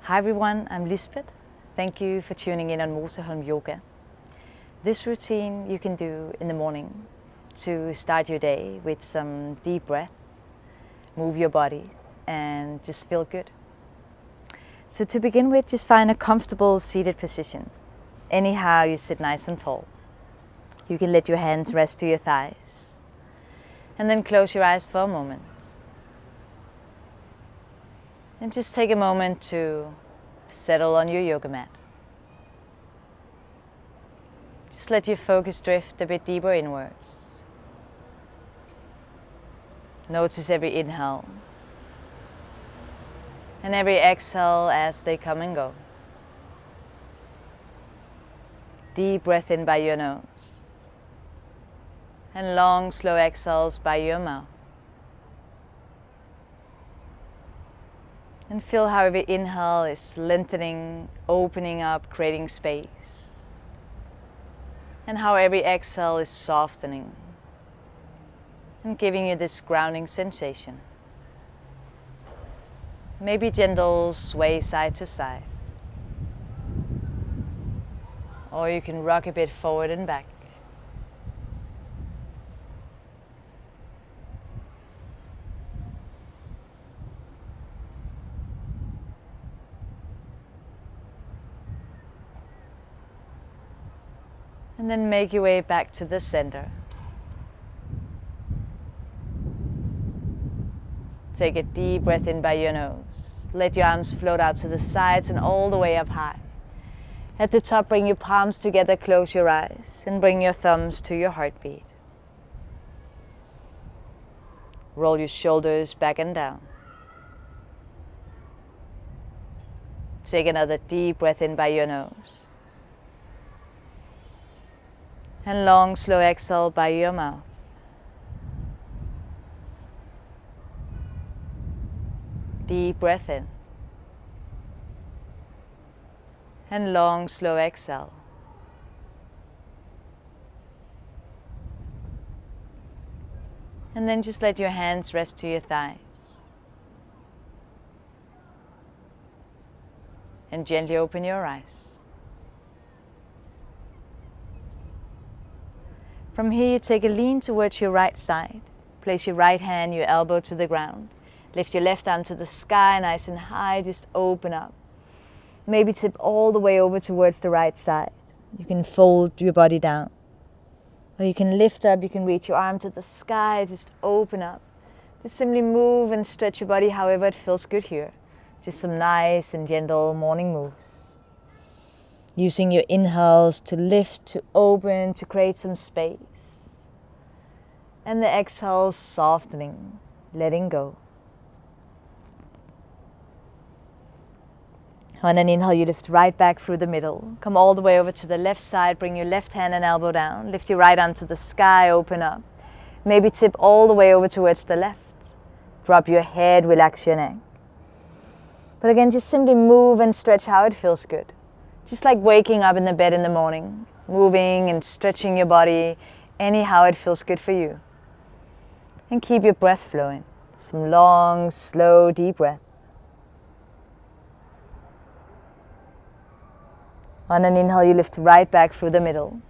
Hi everyone, I'm Lisbeth. Thank you for tuning in on Moseholm Yoga. This routine you can do in the morning to start your day with some deep breath, move your body and just feel good. So to begin with, just find a comfortable seated position. Anyhow you sit nice and tall. You can let your hands rest to your thighs and then close your eyes for a moment. And just take a moment to settle on your yoga mat. Just let your focus drift a bit deeper inwards. Notice every inhale and every exhale as they come and go. Deep breath in by your nose and long, slow exhales by your mouth. And feel how every inhale is lengthening, opening up, creating space. And how every exhale is softening and giving you this grounding sensation. Maybe gentle sway side to side. Or you can rock a bit forward and back. And then make your way back to the center. Take a deep breath in by your nose. Let your arms float out to the sides and all the way up high. At the top, bring your palms together, close your eyes, and bring your thumbs to your heartbeat. Roll your shoulders back and down. Take another deep breath in by your nose. And long, slow exhale by your mouth. Deep breath in. And long, slow exhale. And then just let your hands rest to your thighs. And gently open your eyes. From here you take a lean towards your right side. Place your right hand, your elbow to the ground. Lift your left arm to the sky, nice and high, just open up. Maybe tip all the way over towards the right side. You can fold your body down. Or you can lift up, you can reach your arm to the sky, just open up. Just simply move and stretch your body however it feels good here. Just some nice and gentle morning moves. Using your inhales to lift, to open, to create some space. And the exhales softening, letting go. On an inhale, you lift right back through the middle. Come all the way over to the left side, bring your left hand and elbow down. Lift your right arm to the sky, open up. Maybe tip all the way over towards the left. Drop your head, relax your neck. But again, just simply move and stretch how it feels good. Just like waking up in the bed in the morning, moving and stretching your body anyhow it feels good for you. And keep your breath flowing. Some long, slow, deep breath. On an inhale, you lift right back through the middle.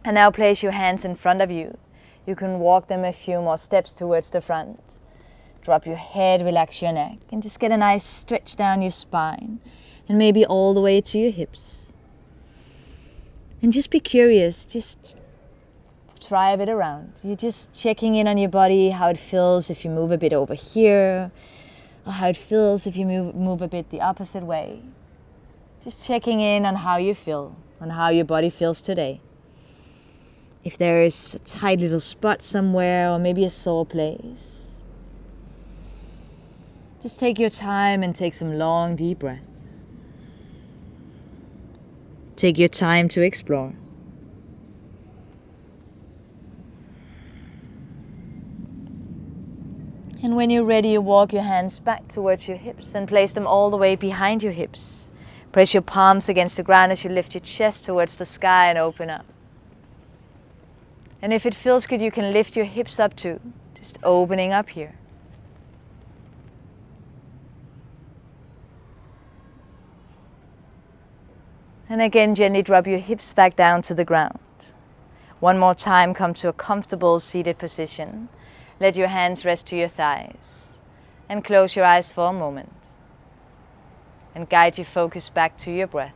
And now place your hands in front of you. You can walk them a few more steps towards the front. Drop your head, relax your neck, and just get a nice stretch down your spine. And maybe all the way to your hips. And just be curious, just try a bit around. You're just checking in on your body, how it feels if you move a bit over here, or how it feels if you move a bit the opposite way. Just checking in on how you feel, on how your body feels today. If there is a tight little spot somewhere, or maybe a sore place. Just take your time and take some long, deep breaths. Take your time to explore. And when you're ready, you walk your hands back towards your hips and place them all the way behind your hips. Press your palms against the ground as you lift your chest towards the sky and open up. And if it feels good, you can lift your hips up too, just opening up here. And again, gently drop your hips back down to the ground. One more time, come to a comfortable seated position. Let your hands rest to your thighs. And close your eyes for a moment. And guide your focus back to your breath.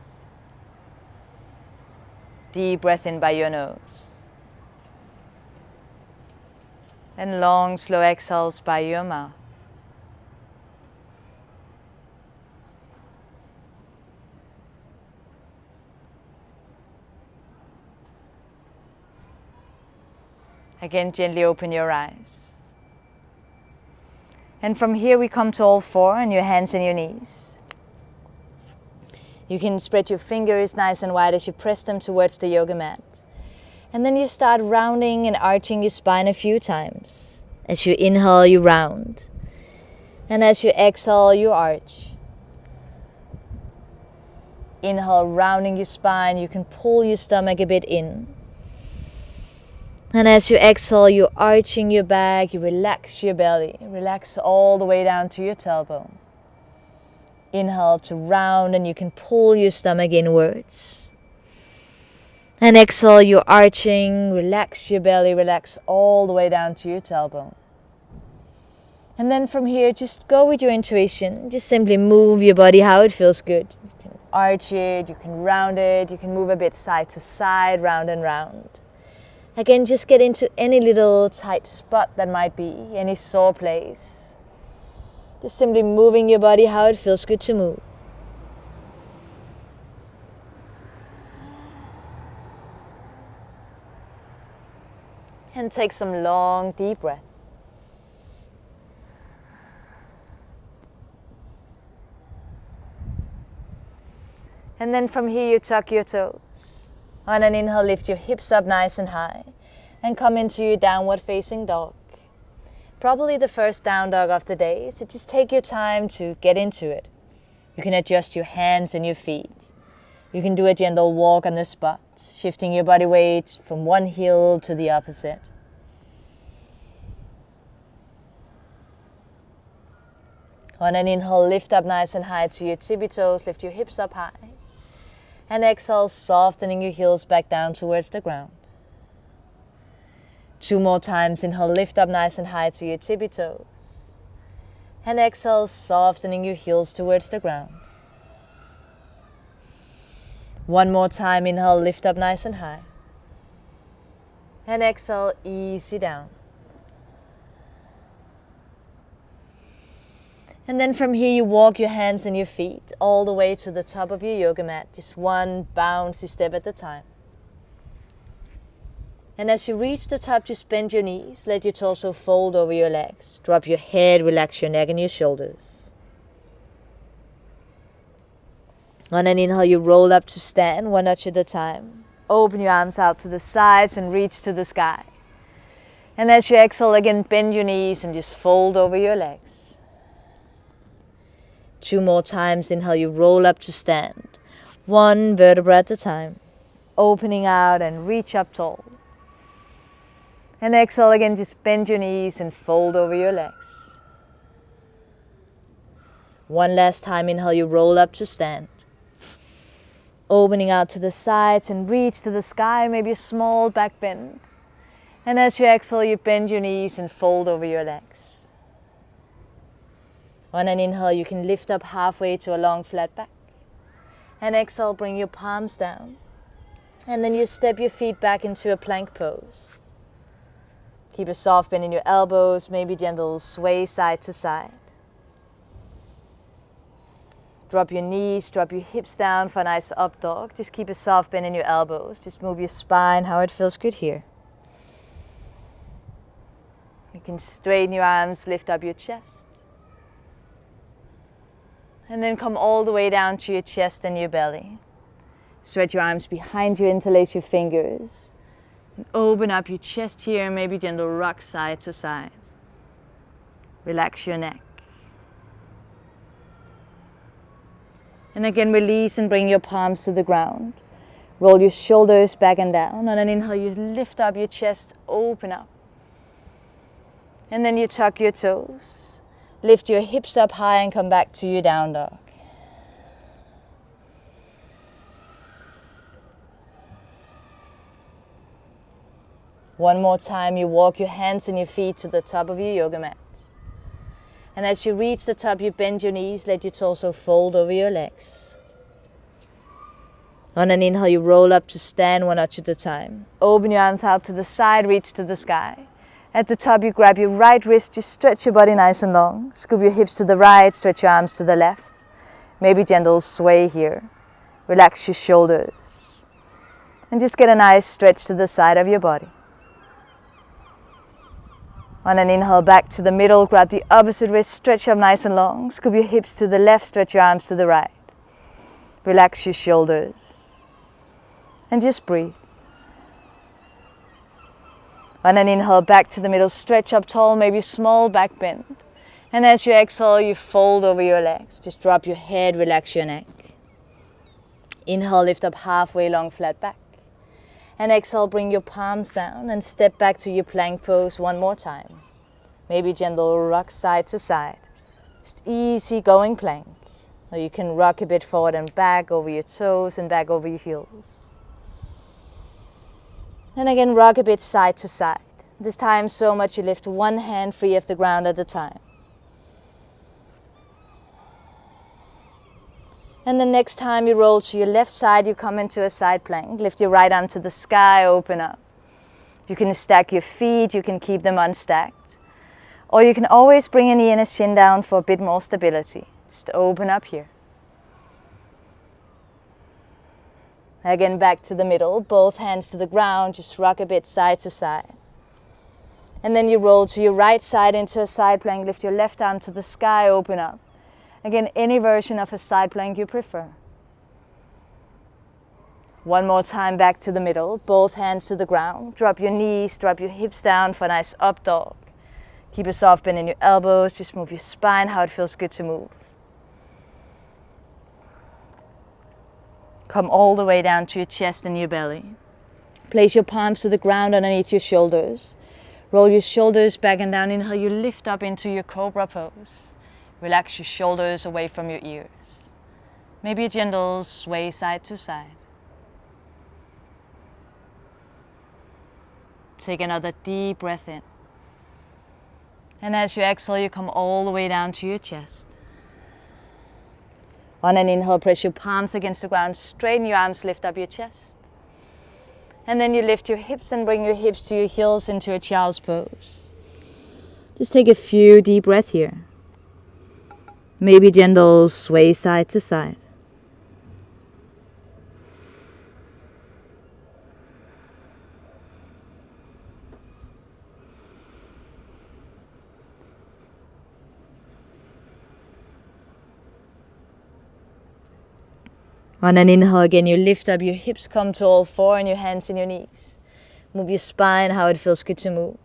Deep breath in by your nose. And long, slow exhales by your mouth. Again, gently open your eyes. And from here we come to all four on your hands and your knees. You can spread your fingers nice and wide as you press them towards the yoga mat. And then you start rounding and arching your spine a few times. As you inhale, you round. And as you exhale, you arch. Inhale, rounding your spine. You can pull your stomach a bit in. And as you exhale, you're arching your back, you relax your belly. Relax all the way down to your tailbone. Inhale to round, and you can pull your stomach inwards. And exhale, you're arching, relax your belly, relax all the way down to your tailbone. And then from here, just go with your intuition. Just simply move your body how it feels good. You can arch it, you can round it, you can move a bit side to side, round and round. Again, just get into any little tight spot that might be, any sore place. Just simply moving your body how it feels good to move. And take some long, deep breath. And then from here you tuck your toes. On an inhale, lift your hips up nice and high and come into your downward facing dog. Probably the first down dog of the day, so just take your time to get into it. You can adjust your hands and your feet. You can do a gentle walk on the spot, shifting your body weight from one heel to the opposite. On an inhale, lift up nice and high to your tippy toes, lift your hips up high. And exhale, softening your heels back down towards the ground. 2 more times. Inhale, lift up nice and high to your tippy toes. And exhale, softening your heels towards the ground. 1 more time. Inhale, lift up nice and high. And exhale, easy down. And then from here you walk your hands and your feet all the way to the top of your yoga mat, just one bouncy step at a time. And as you reach the top, just bend your knees, let your torso fold over your legs, drop your head, relax your neck and your shoulders. On an inhale, you roll up to stand, 1 notch at a time. Open your arms out to the sides and reach to the sky. And as you exhale, again, bend your knees and just fold over your legs. 2 more times. Inhale, you roll up to stand, 1 vertebra at a time, opening out and reach up tall. And exhale again, just bend your knees and fold over your legs. 1 last time. Inhale, you roll up to stand, opening out to the sides and reach to the sky, maybe a small back bend. And as you exhale, you bend your knees and fold over your legs. On an inhale, you can lift up halfway to a long flat back. And exhale, bring your palms down. And then you step your feet back into a plank pose. Keep a soft bend in your elbows, maybe gentle sway side to side. Drop your knees, drop your hips down for a nice up dog. Just keep a soft bend in your elbows. Just move your spine how it feels good here. You can straighten your arms, lift up your chest. And then come all the way down to your chest and your belly. Stretch your arms behind you, interlace your fingers. And open up your chest here, maybe gentle rock side to side. Relax your neck. And again, release and bring your palms to the ground. Roll your shoulders back and down. On an inhale, you lift up your chest, open up. And then you tuck your toes. Lift your hips up high and come back to your down dog. One more time, you walk your hands and your feet to the top of your yoga mat. And as you reach the top, you bend your knees, let your torso fold over your legs. On an inhale, you roll up to stand one notch at a time. Open your arms out to the side, reach to the sky. At the top, you grab your right wrist, just stretch your body nice and long. Scoop your hips to the right, stretch your arms to the left. Maybe gentle sway here. Relax your shoulders. And just get a nice stretch to the side of your body. On an inhale, back to the middle, grab the opposite wrist, stretch up nice and long. Scoop your hips to the left, stretch your arms to the right. Relax your shoulders. And just breathe. On an inhale, back to the middle, stretch up tall, maybe small back bend. And as you exhale, you fold over your legs. Just drop your head, relax your neck. Inhale, lift up halfway long, flat back. And exhale, bring your palms down and step back to your plank pose one more time. Maybe gentle rock side to side. Just easy going plank. Or you can rock a bit forward and back over your toes and back over your heels. And again, rock a bit side to side. This time so much you lift one hand free of the ground at a time. And the next time you roll to your left side, you come into a side plank. Lift your right arm to the sky, open up. You can stack your feet, you can keep them unstacked. Or you can always bring your knee and a shin down for a bit more stability. Just open up here. Again, back to the middle, both hands to the ground, just rock a bit side to side. And then you roll to your right side into a side plank, lift your left arm to the sky, open up. Again, any version of a side plank you prefer. One more time, back to the middle, both hands to the ground, drop your knees, drop your hips down for a nice up dog. Keep a soft bend in your elbows, just move your spine how it feels good to move. Come all the way down to your chest and your belly. Place your palms to the ground underneath your shoulders. Roll your shoulders back and down. Inhale, you lift up into your cobra pose. Relax your shoulders away from your ears. Maybe a gentle sway side to side. Take another deep breath in. And as you exhale, you come all the way down to your chest. On an inhale, press your palms against the ground, straighten your arms, lift up your chest. And then you lift your hips and bring your hips to your heels into a child's pose. Just take a few deep breaths here. Maybe gentle sway side to side. On an inhale again, you lift up your hips, come to all four and your hands and your knees. Move your spine how it feels good to move.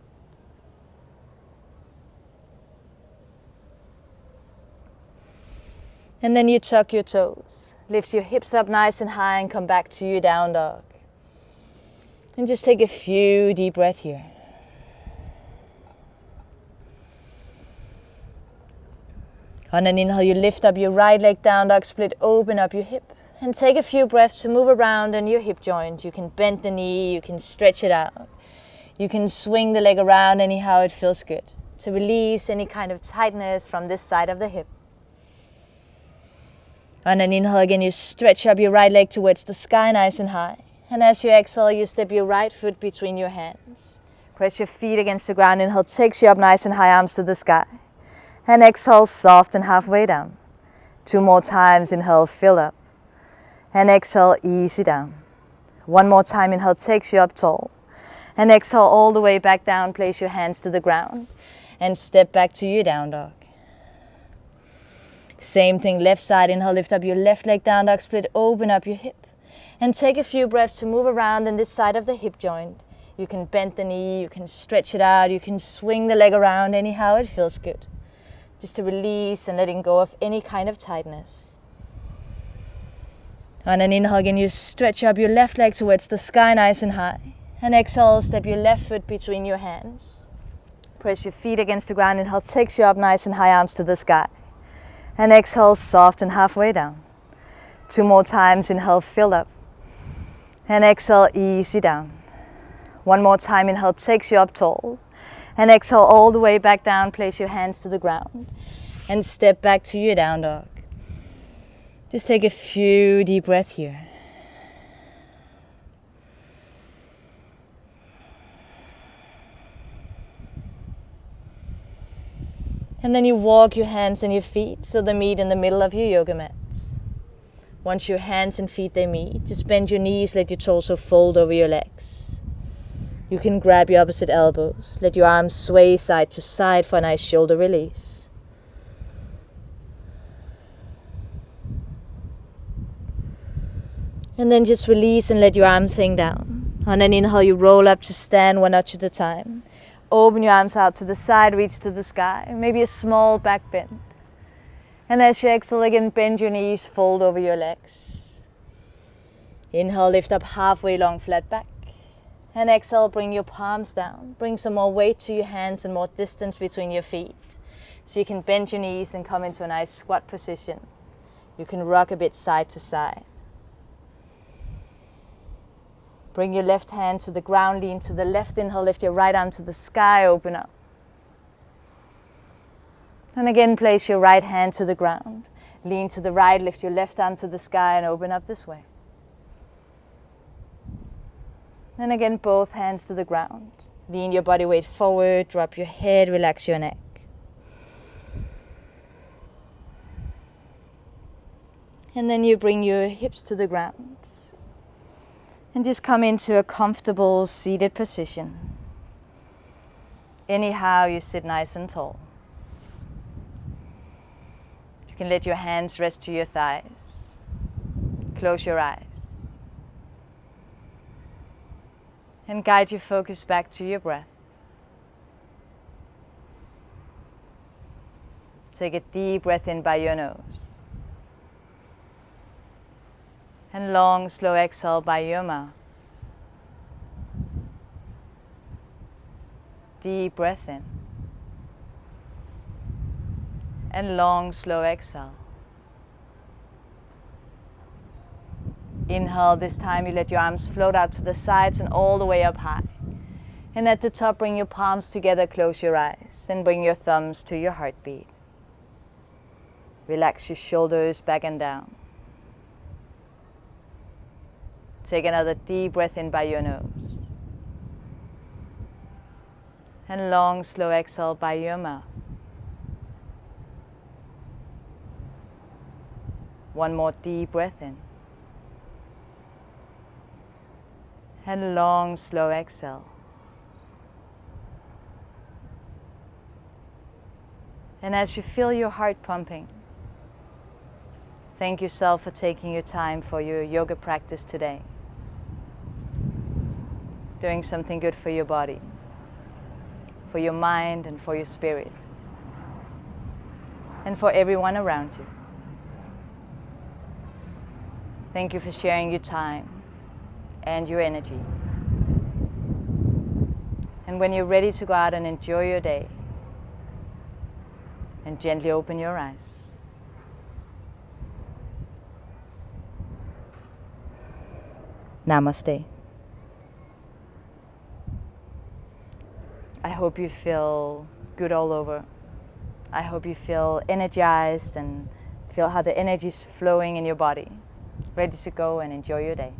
And then you tuck your toes. Lift your hips up nice and high and come back to your down dog. And just take a few deep breaths here. On an inhale, you lift up your right leg, down dog, split, open up your hip. And take a few breaths to move around in your hip joint. You can bend the knee, you can stretch it out. You can swing the leg around anyhow it feels good to release any kind of tightness from this side of the hip. On an inhale again, you stretch up your right leg towards the sky nice and high. And as you exhale, you step your right foot between your hands. Press your feet against the ground. Inhale takes you up nice and high, arms to the sky. And exhale, soft and halfway down. 2 more times, inhale, fill up. And exhale, easy down. 1 more time, inhale takes you up tall. And exhale all the way back down, place your hands to the ground. And step back to your down dog. Same thing, left side, inhale, lift up your left leg, down dog, split, open up your hip. And take a few breaths to move around in this side of the hip joint. You can bend the knee, you can stretch it out, you can swing the leg around anyhow it feels good. Just to release and letting go of any kind of tightness. On an inhale again, you stretch up your left leg towards the sky nice and high. And exhale, step your left foot between your hands. Press your feet against the ground. Inhale takes you up nice and high, arms to the sky. And exhale, soft and halfway down. 2 more times, inhale, fill up. And exhale, easy down. One more time, inhale, takes you up tall. And exhale all the way back down, place your hands to the ground. And step back to your down dog. Just take a few deep breaths here. And then you walk your hands and your feet so they meet in the middle of your yoga mats. Once your hands and feet they meet, just bend your knees, let your torso fold over your legs. You can grab your opposite elbows, let your arms sway side to side for a nice shoulder release. And then just release and let your arms hang down. On an inhale, you roll up to stand one notch at a time. Open your arms out to the side, reach to the sky, maybe a small back bend. And as you exhale again, bend your knees, fold over your legs. Inhale, lift up halfway long, flat back. And exhale, bring your palms down. Bring some more weight to your hands and more distance between your feet. So you can bend your knees and come into a nice squat position. You can rock a bit side to side. Bring your left hand to the ground, lean to the left. Inhale, lift your right arm to the sky, open up. And again, place your right hand to the ground. Lean to the right, lift your left arm to the sky and open up this way. And again, both hands to the ground. Lean your body weight forward, drop your head, relax your neck. And then you bring your hips to the ground. And just come into a comfortable seated position. Anyhow, you sit nice and tall. You can let your hands rest to your thighs. Close your eyes. And guide your focus back to your breath. Take a deep breath in by your nose. And long, slow exhale by your mouth. Deep breath in. And long, slow exhale. Inhale, this time you let your arms float out to the sides and all the way up high. And at the top, bring your palms together, close your eyes, and bring your thumbs to your heartbeat. Relax your shoulders back and down. Take another deep breath in by your nose. And long, slow exhale by your mouth. One more deep breath in. And long, slow exhale. And as you feel your heart pumping, thank yourself for taking your time for your yoga practice today. Doing something good for your body, for your mind and for your spirit, and for everyone around you. Thank you for sharing your time and your energy. And when you're ready to go out and enjoy your day, and gently open your eyes. Namaste. I hope you feel good all over. I hope you feel energized and feel how the energy is flowing in your body. Ready to go and enjoy your day.